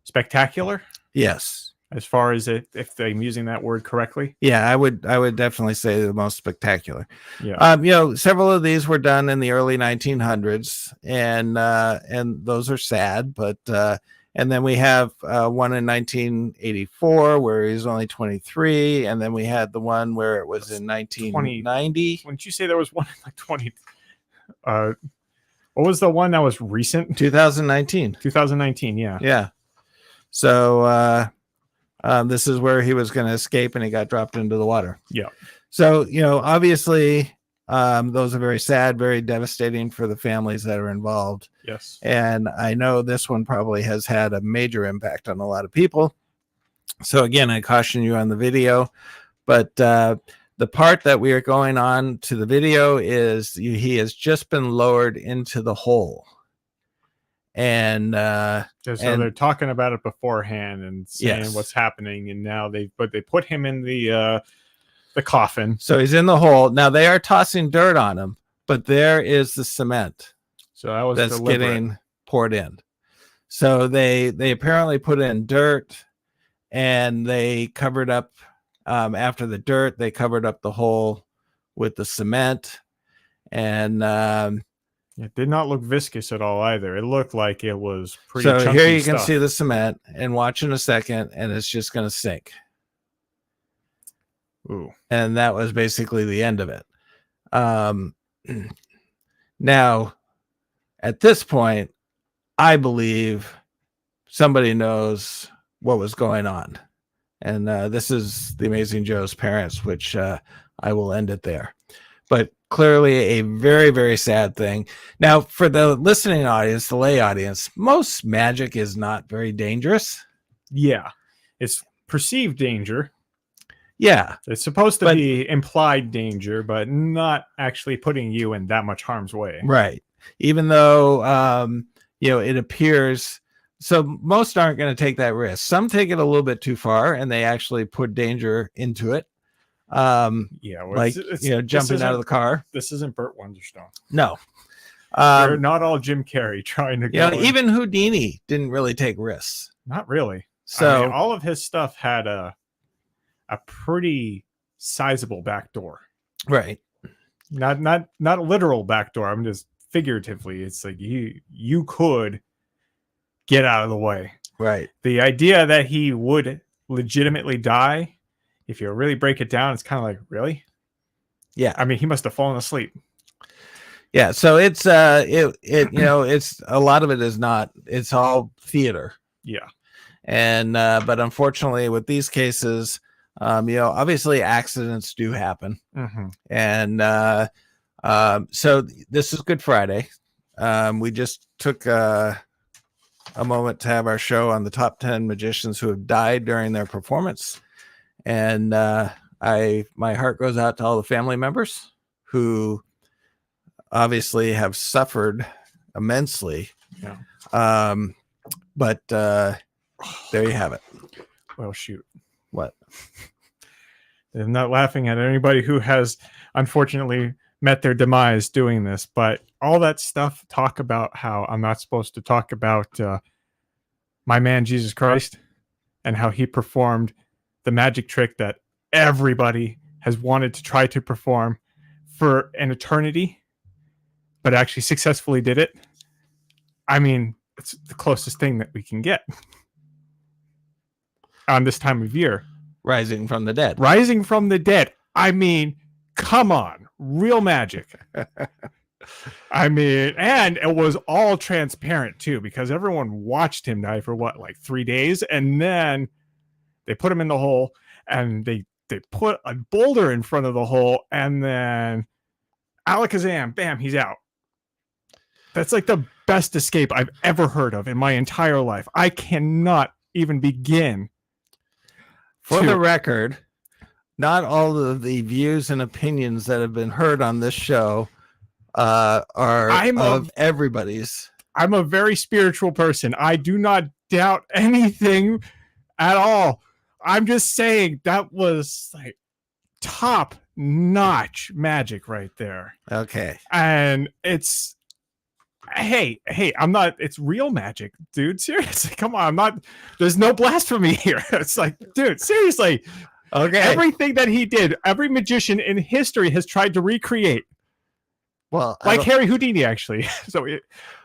spectacular. Yes. as far as if I'm using that word correctly. Yeah, I would definitely say the most spectacular. Yeah. Several of these were done in the early 1900s, and those are sad, but and then we have one in 1984 where he was only 23, and then we had the one where it was in 1990. Wouldn't you say there was one in like 20? What was the one that was recent? 2019. 2019. Yeah. Yeah. So this is where he was going to escape, and he got dropped into the water. Yeah. So obviously, those are very sad, very devastating for the families that are involved. Yes. And I know this one probably has had a major impact on a lot of people. So again, I caution you on the video, but the part that we are going on to the video is he has just been lowered into the hole. And so they're talking about it beforehand and saying what's happening, and now they put him in the coffin. So he's in the hole. Now they are tossing dirt on him, but there is the cement. So that's getting poured in. So they apparently put in dirt, and they covered up after the dirt. They covered up the hole with the cement, and it did not look viscous at all either. It looked like it was pretty. So chunky here you stuff. can see the cement, and watch in a second, and it's just going to sink. Ooh. And that was basically the end of it. Now, at this point, I believe somebody knows what was going on. And this is The Amazing Joe's parents, which I will end it there. But clearly a very, very sad thing. Now, for the listening audience, the lay audience, most magic is not very dangerous. Yeah. It's perceived danger. Yeah. It's supposed to be implied danger, but not actually putting you in that much harm's way. Right. Even though, it appears, so most aren't going to take that risk. Some take it a little bit too far, and they actually put danger into it. Jumping out of the car. This isn't Burt Wonderstone. No. They're not all Jim Carrey trying to go. Even Houdini didn't really take risks. Not really. So all of his stuff had a pretty sizable back door. Right. Not a literal back door. I'm just figuratively. It's like you could get out of the way. Right. The idea that he would legitimately die, if you really break it down, it's kind of like, really? Yeah. I mean, he must have fallen asleep. Yeah. So it's it's a lot of it is not. It's all theater. Yeah. And but unfortunately, with these cases, obviously accidents do happen. Mm-hmm. And so this is Good Friday. We just took a moment to have our show on the top 10 magicians who have died during their performance. And my heart goes out to all the family members who obviously have suffered immensely. Yeah. But there you have it. Well, shoot. What? I'm not laughing at anybody who has unfortunately met their demise doing this, but all that stuff, talk about how I'm not supposed to talk about my man Jesus Christ and how he performed the magic trick that everybody has wanted to try to perform for an eternity, but actually successfully did it. I mean, it's the closest thing that we can get on this time of year. Rising from the dead. Rising from the dead. I mean, come on. Real magic. I mean, and it was all transparent too, because everyone watched him die for 3 days, and then they put him in the hole, and they put a boulder in front of the hole, and then alakazam, bam, he's out. That's like the best escape I've ever heard of in my entire life. I cannot even begin. For the record, not all of the views and opinions that have been heard on this show are everybody's. I'm a very spiritual person. I do not doubt anything at all. I'm just saying that was like top notch magic right there. Okay. And it's Hey, I'm not. It's real magic, dude. Seriously, come on. I'm not. There's no blasphemy here. It's like, dude, seriously. Okay. Everything that he did, every magician in history has tried to recreate. Well, Like Harry Houdini, actually. So,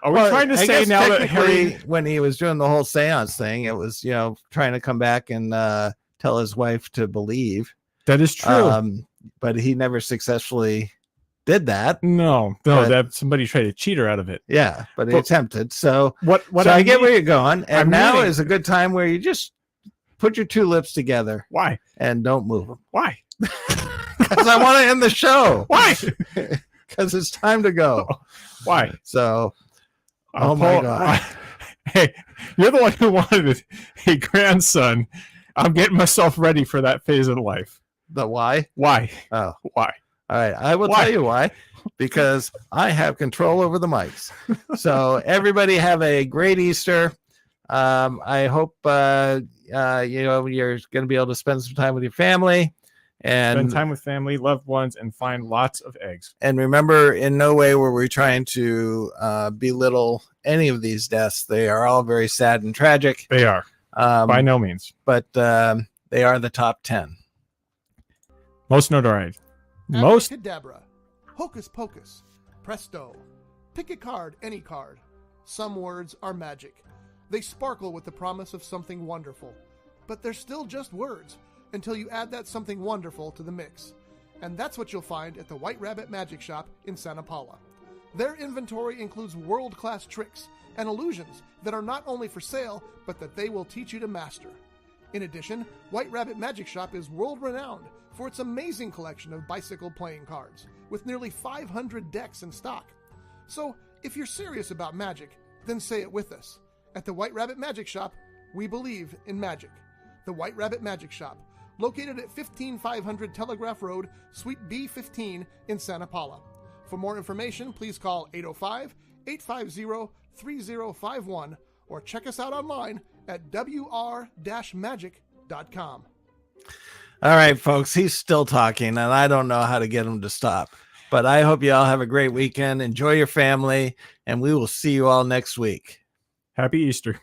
are we trying to I say guess now that technically, Harry? when he was doing the whole seance thing, it was, trying to come back and tell his wife to believe. That is true. But he never successfully did that. No, but- that somebody tried to cheat her out of it. Yeah, but he But- attempted. So, What so I get mean- where you're going. And I'm now meaning- is a good time where you just put your two lips together Why? and don't move them. Why? Because I want to end the show. Why? Because it's time to go. Why? So, oh my God. Hey, you're the one who wanted a grandson. I'm getting myself ready for that phase of life. the why? Why? Oh, Why? all right. I will Why? tell you why. Because I have control over the mics. So everybody have a great Easter. I hope you're going to be able to spend some time with your family, Spend and time with family, loved ones, and find lots of eggs. and remember, in no way were we trying to belittle any of these deaths. They are all very sad and tragic. They are by no means But they are the top 10. most notoriety. Most Abracadabra, hocus pocus, presto. Pick a card, any card. Some words are magic. They sparkle with the promise of something wonderful. But they're still just words until you add that something wonderful to the mix. And that's what you'll find at the White Rabbit Magic Shop in Santa Paula. Their inventory includes world-class tricks and illusions that are not only for sale, but that they will teach you to master. In addition, White Rabbit Magic Shop is world-renowned for its amazing collection of bicycle playing cards, with nearly 500 decks in stock. So, if you're serious about magic, then say it with us. At the White Rabbit Magic Shop, we believe in magic. The White Rabbit Magic Shop, located at 15500 Telegraph Road, Suite B15 in Santa Paula. For more information, please call 805-850-3051 or check us out online at wr-magic.com. All right, folks, he's still talking, and I don't know how to get him to stop. But I hope you all have a great weekend. Enjoy your family, and we will see you all next week. happy Easter.